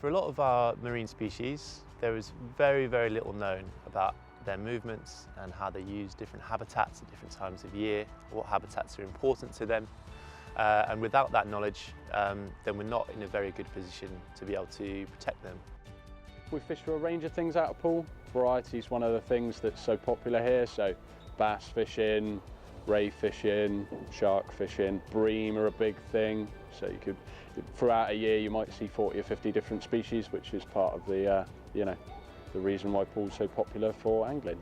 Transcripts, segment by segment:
For a lot of our marine species, there is very, very little known about their movements and how they use different habitats at different times of year, what habitats are important to them. And without that knowledge, then we're not in a very good position to be able to protect them. We fish for a range of things out of pool. Variety is one of the things that's so popular here, so bass fishing, ray fishing, shark fishing, bream are a big thing. So you could, throughout a year, you might see 40 or 50 different species, which is part of the, the reason why pool's so popular for angling.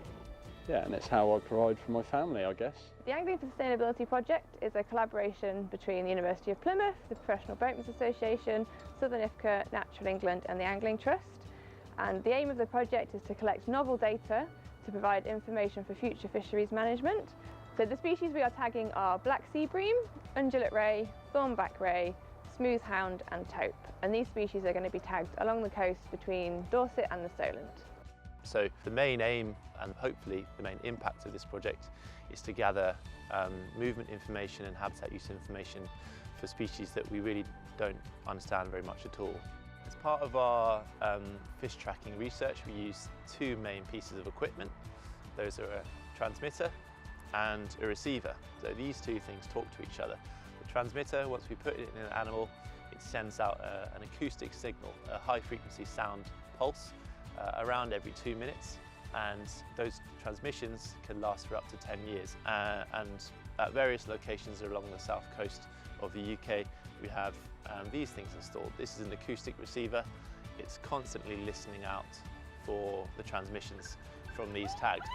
Yeah, and it's how I provide for my family, I guess. The Angling for Sustainability project is a collaboration between the University of Plymouth, the Professional Boatmen's Association, Southern IFCA, Natural England and the Angling Trust. And the aim of the project is to collect novel data to provide information for future fisheries management. So the species we are tagging are black sea bream, undulate ray, thornback ray, smooth hound and taupe. And these species are going to be tagged along the coast between Dorset and the Solent. So the main aim and hopefully the main impact of this project is to gather movement information and habitat use information for species that we really don't understand very much at all. As part of our fish tracking research, we use two main pieces of equipment. Those are a transmitter and a receiver. So these two things talk to each other. The transmitter, once we put it in an animal, it sends out an acoustic signal, a high frequency sound pulse around every 2 minutes, and those transmissions can last for up to 10 years. And at various locations along the south coast of the UK, we have these things installed. This is an acoustic receiver. It's constantly listening out for the transmissions from these tags.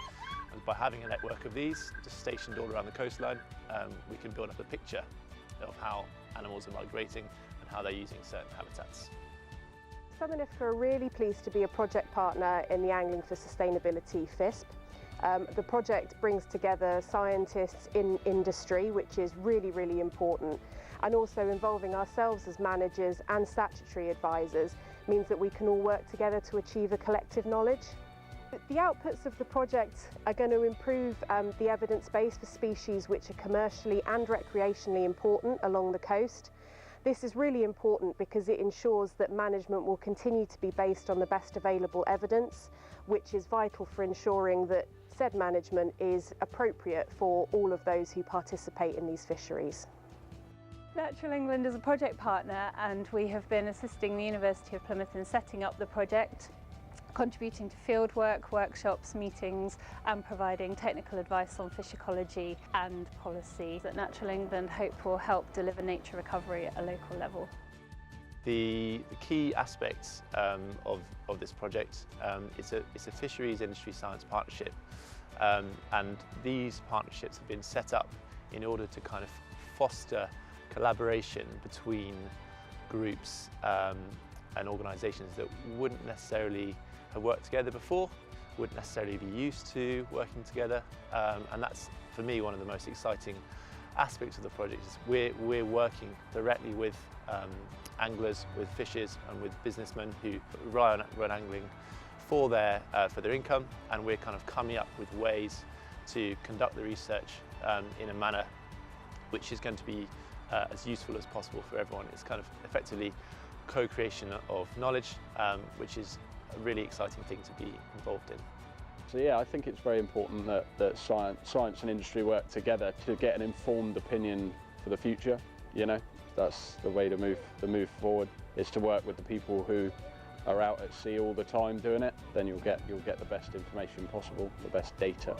And by having a network of these just stationed all around the coastline, we can build up a picture of how animals are migrating and how they're using certain habitats. Southern IFCA are really pleased to be a project partner in the Angling for Sustainability FISP. The project brings together scientists in industry, which is really, really important, and also involving ourselves as managers and statutory advisors means that we can all work together to achieve a collective knowledge. The outputs of the project are going to improve the evidence base for species which are commercially and recreationally important along the coast. This is really important because it ensures that management will continue to be based on the best available evidence, which is vital for ensuring that said management is appropriate for all of those who participate in these fisheries. Natural England is a project partner, and we have been assisting the University of Plymouth in setting up the project, contributing to fieldwork, workshops, meetings and providing technical advice on fish ecology and policy that Natural England hope will help deliver nature recovery at a local level. The key aspects of this project is a fisheries industry science partnership, and these partnerships have been set up in order to kind of foster collaboration between groups and organisations that wouldn't necessarily have worked together before, wouldn't necessarily be used to working together, and that's for me one of the most exciting aspects of the project. Is we're working directly with anglers, with fishers and with businessmen who rely on angling for their income, and we're kind of coming up with ways to conduct the research in a manner which is going to be as useful as possible for everyone. It's kind of effectively co-creation of knowledge, which is a really exciting thing to be involved in. So yeah, I think it's very important that science and industry work together to get an informed opinion for the future. You know, that's the way to move forward, is to work with the people who are out at sea all the time doing it. Then you'll get the best information possible, the best data.